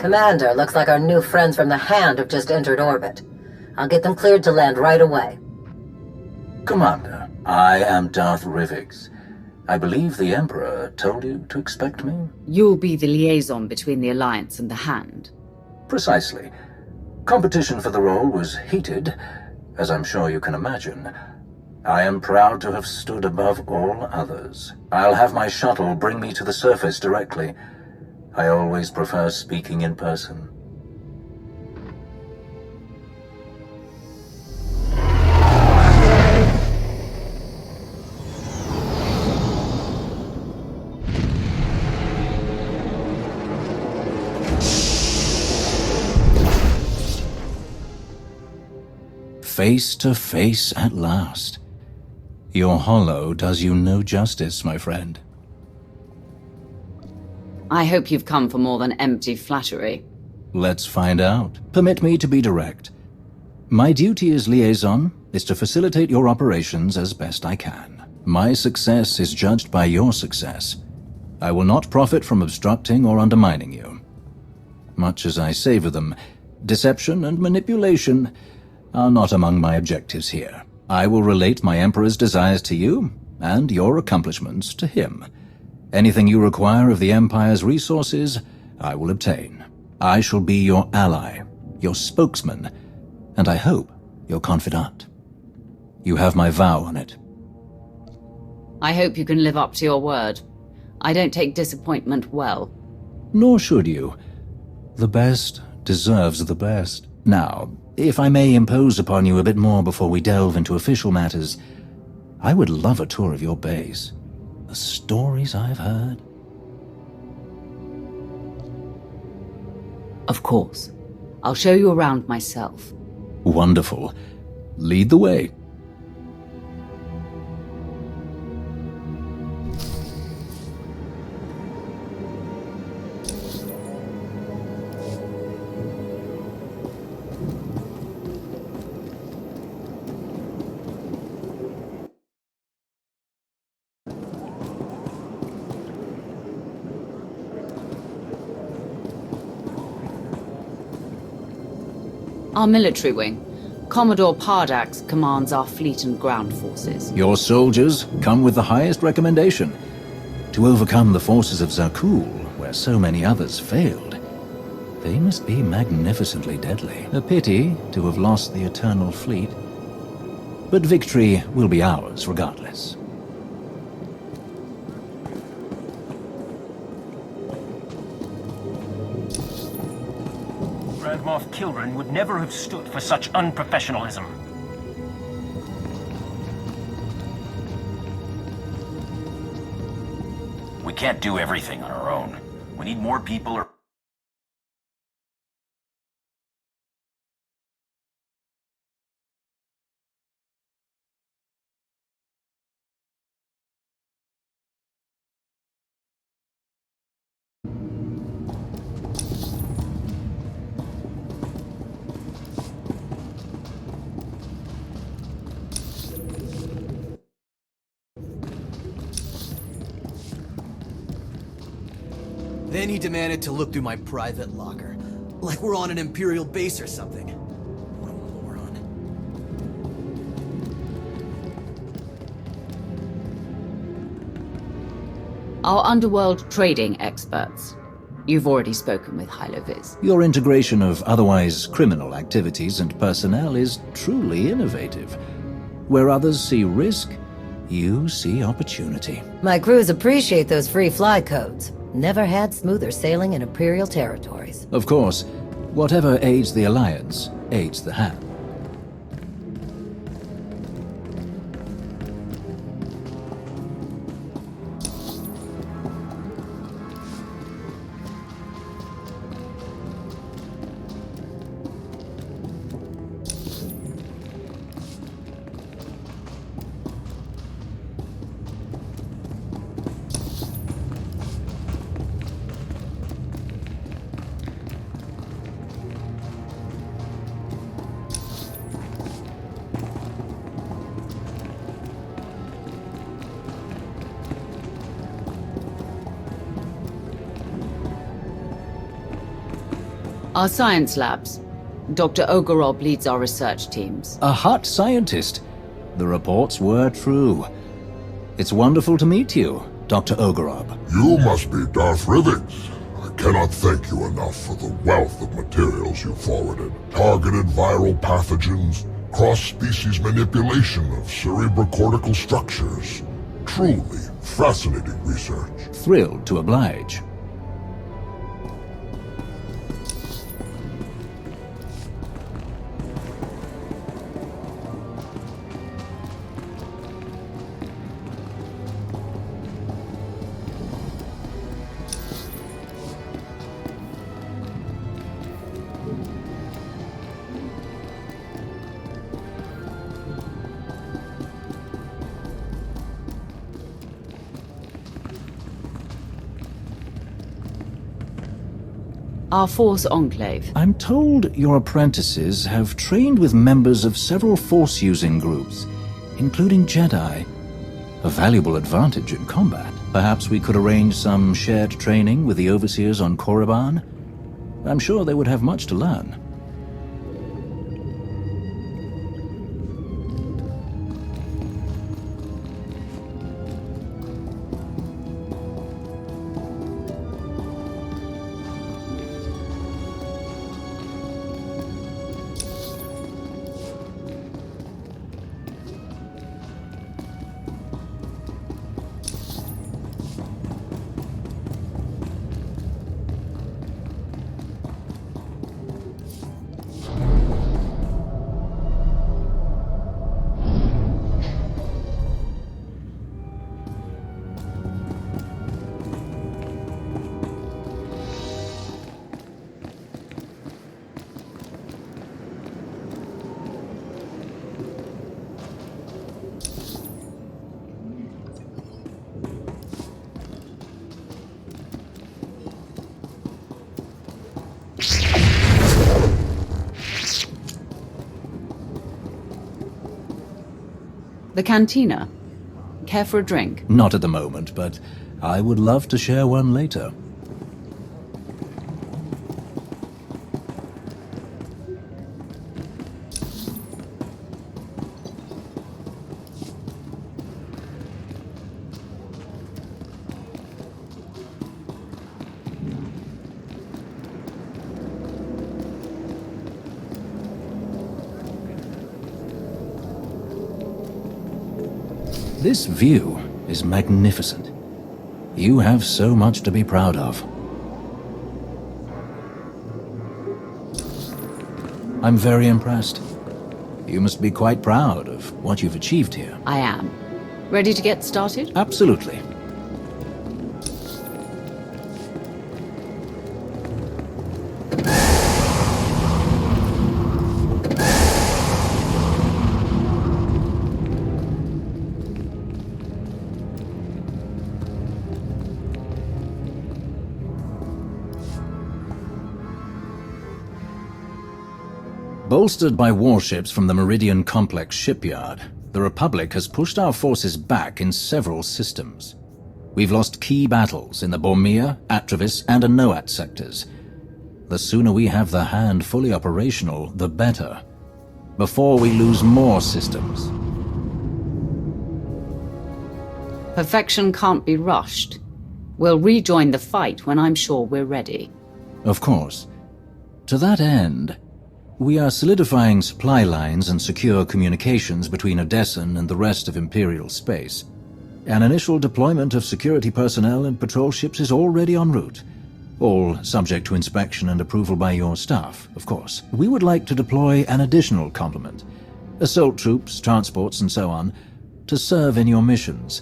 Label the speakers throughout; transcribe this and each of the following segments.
Speaker 1: Commander, looks like our new friends from the Hand have just entered orbit. I'll get them cleared to land right away.
Speaker 2: Commander, I am Darth Rivix. I believe the Emperor told you to expect me?
Speaker 3: You'll be the liaison between the Alliance and the Hand.
Speaker 2: Precisely. Competition for the role was heated, as I'm sure you can imagine. I am proud to have stood above all others. I'll have my shuttle bring me to the surface directly. I always prefer speaking in person. Face to face at last. Your holo does you no justice, my friend.
Speaker 3: I hope you've come for more than empty flattery.
Speaker 2: Let's find out. Permit me to be direct. My duty as liaison is to facilitate your operations as best I can. My success is judged by your success. I will not profit from obstructing or undermining you. Much as I savor them, deception and manipulation are not among my objectives here. I will relate my Emperor's desires to you, and your accomplishments to him. Anything you require of the Empire's resources, I will obtain. I shall be your ally, your spokesman, and I hope your confidant. You have my vow on it.
Speaker 3: I hope you can live up to your word. I don't take disappointment well.
Speaker 2: Nor should you. The best deserves the best. Now, if I may impose upon you a bit more before we delve into official matters, I would love a tour of your base. The stories I've heard.
Speaker 3: Of course. I'll show you around myself.
Speaker 2: Wonderful. Lead the way.
Speaker 3: Our military wing. Commodore Pardax commands our fleet and ground forces.
Speaker 2: Your soldiers come with the highest recommendation. To overcome the forces of Zakul, where so many others failed, they must be magnificently deadly. A pity to have lost the Eternal Fleet. But victory will be ours regardless.
Speaker 4: Grand Moff Kilran would never have stood for such unprofessionalism. We can't do everything on our own. We need more people or...
Speaker 5: Then he demanded to look through my private locker. Like we're on an Imperial base or something. What a moron.
Speaker 3: Our underworld trading experts. You've already spoken with Hyloviz.
Speaker 2: Your integration of otherwise criminal activities and personnel is truly innovative. Where others see risk, you see opportunity.
Speaker 1: My crews appreciate those free fly codes. Never had smoother sailing in Imperial territories.
Speaker 2: Of course, whatever aids the Alliance aids the Hand.
Speaker 3: Our science labs. Dr. Ogorob leads our research teams.
Speaker 2: A hot scientist. The reports were true. It's wonderful to meet you, Dr. Ogorob.
Speaker 6: You must be Darth Rivix. I cannot thank you enough for the wealth of materials you forwarded. Targeted viral pathogens, cross-species manipulation of cerebrocortical structures. Truly fascinating research.
Speaker 2: Thrilled to oblige.
Speaker 3: Our Force Enclave.
Speaker 2: I'm told your apprentices have trained with members of several Force-using groups, including Jedi. A valuable advantage in combat. Perhaps we could arrange some shared training with the Overseers on Korriban? I'm sure they would have much to learn.
Speaker 3: The cantina. Care for a drink?
Speaker 2: Not at the moment, but I would love to share one later. This view is magnificent. You have so much to be proud of. I'm very impressed. You must be quite proud of what you've achieved here.
Speaker 3: I am. Ready to get started?
Speaker 2: Absolutely. Bolstered by warships from the Meridian Complex shipyard, the Republic has pushed our forces back in several systems. We've lost key battles in the Bormir, Atravis, and Anoat sectors. The sooner we have the Hand fully operational, the better. Before we lose more systems.
Speaker 3: Perfection can't be rushed. We'll rejoin the fight when I'm sure we're ready.
Speaker 2: Of course. To that end, we are solidifying supply lines and secure communications between Odessen and the rest of Imperial space. An initial deployment of security personnel and patrol ships is already en route. All subject to inspection and approval by your staff, of course. We would like to deploy an additional complement, assault troops, transports, and so on, to serve in your missions.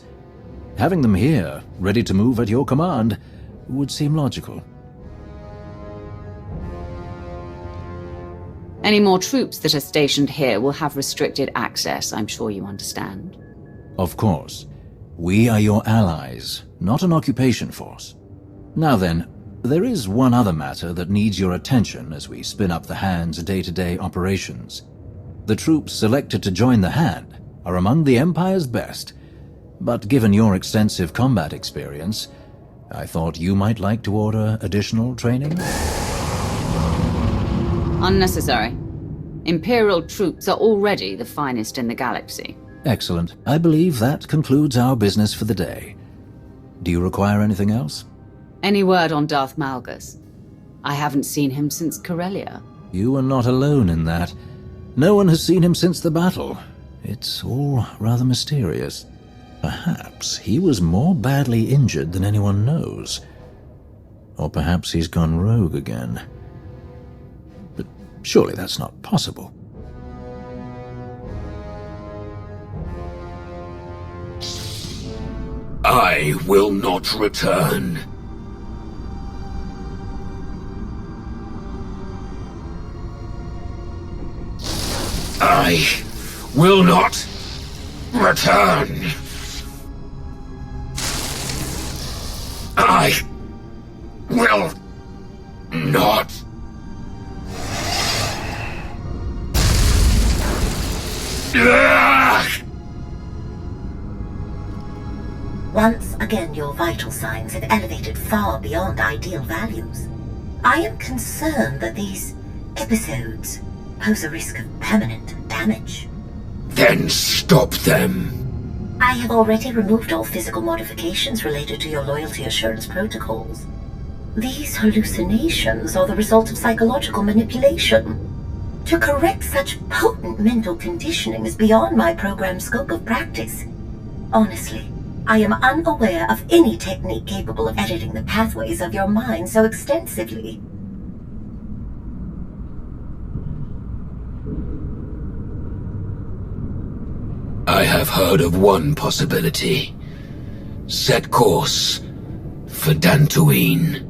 Speaker 2: Having them here, ready to move at your command, would seem logical.
Speaker 3: Any more troops that are stationed here will have restricted access, I'm sure you understand.
Speaker 2: Of course. We are your allies, not an occupation force. Now then, there is one other matter that needs your attention as we spin up the Hand's day-to-day operations. The troops selected to join the Hand are among the Empire's best, but given your extensive combat experience, I thought you might like to order additional training?
Speaker 3: Unnecessary. Imperial troops are already the finest in the galaxy.
Speaker 2: Excellent. I believe that concludes our business for the day. Do you require anything else?
Speaker 3: Any word on Darth Malgus? I haven't seen him since Corellia.
Speaker 2: You are not alone in that. No one has seen him since the battle. It's all rather mysterious. Perhaps he was more badly injured than anyone knows. Or perhaps he's gone rogue again. But surely that's not possible.
Speaker 7: I will not return. I will not return. I will not.
Speaker 8: Once again, your vital signs have elevated far beyond ideal values. I am concerned that these episodes pose a risk of permanent damage.
Speaker 7: Then stop them.
Speaker 8: I have already removed all physical modifications related to your loyalty assurance protocols. These hallucinations are the result of psychological manipulation. To correct such potent mental conditioning is beyond my program's scope of practice. Honestly, I am unaware of any technique capable of editing the pathways of your mind so extensively.
Speaker 7: I have heard of one possibility. Set course for Dantooine.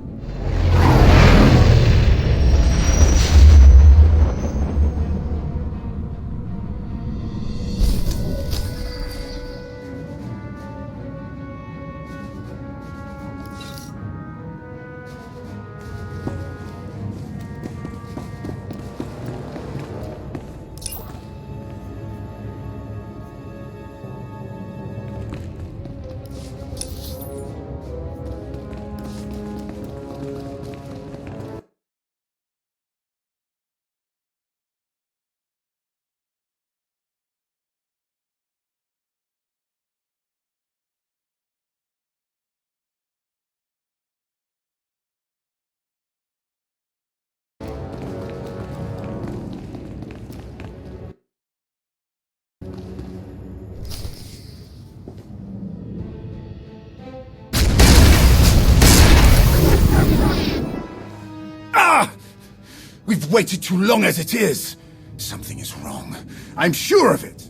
Speaker 9: We've waited too long as it is. Something is wrong. I'm sure of it.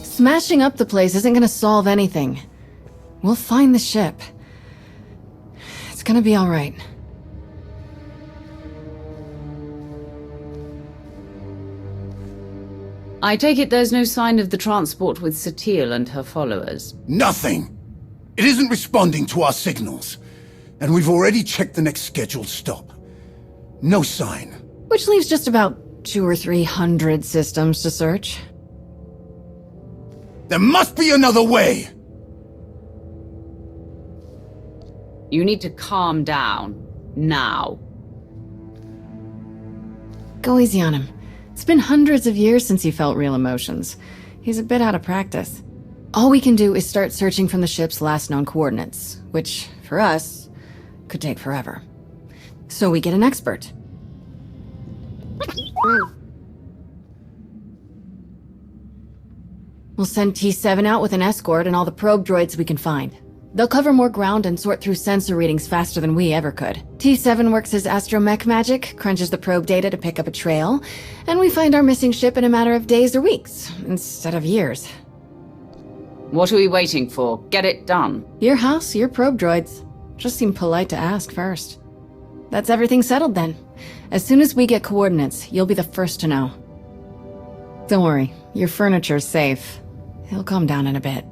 Speaker 10: Smashing up the place isn't gonna solve anything. We'll find the ship. It's gonna be all right.
Speaker 3: I take it there's no sign of the transport with Satele and her followers?
Speaker 9: Nothing. It isn't responding to our signals. And we've already checked the next scheduled stop. No sign.
Speaker 10: Which leaves just about 200 or 300 systems to search.
Speaker 9: There must be another way!
Speaker 3: You need to calm down. Now.
Speaker 10: Go easy on him. It's been hundreds of years since he felt real emotions. He's a bit out of practice. All we can do is start searching from the ship's last known coordinates, which, for us, could take forever. So we get an expert. We'll send T7 out with an escort and all the probe droids we can find. They'll cover more ground and sort through sensor readings faster than we ever could. T7 works his astromech magic, crunches the probe data to pick up a trail, and we find our missing ship in a matter of days or weeks, instead of years.
Speaker 3: What are we waiting for? Get it done.
Speaker 10: Your house, your probe droids. Just seemed polite to ask first. That's everything settled then. As soon as we get coordinates, you'll be the first to know. Don't worry, your furniture's safe. He'll calm down in a bit.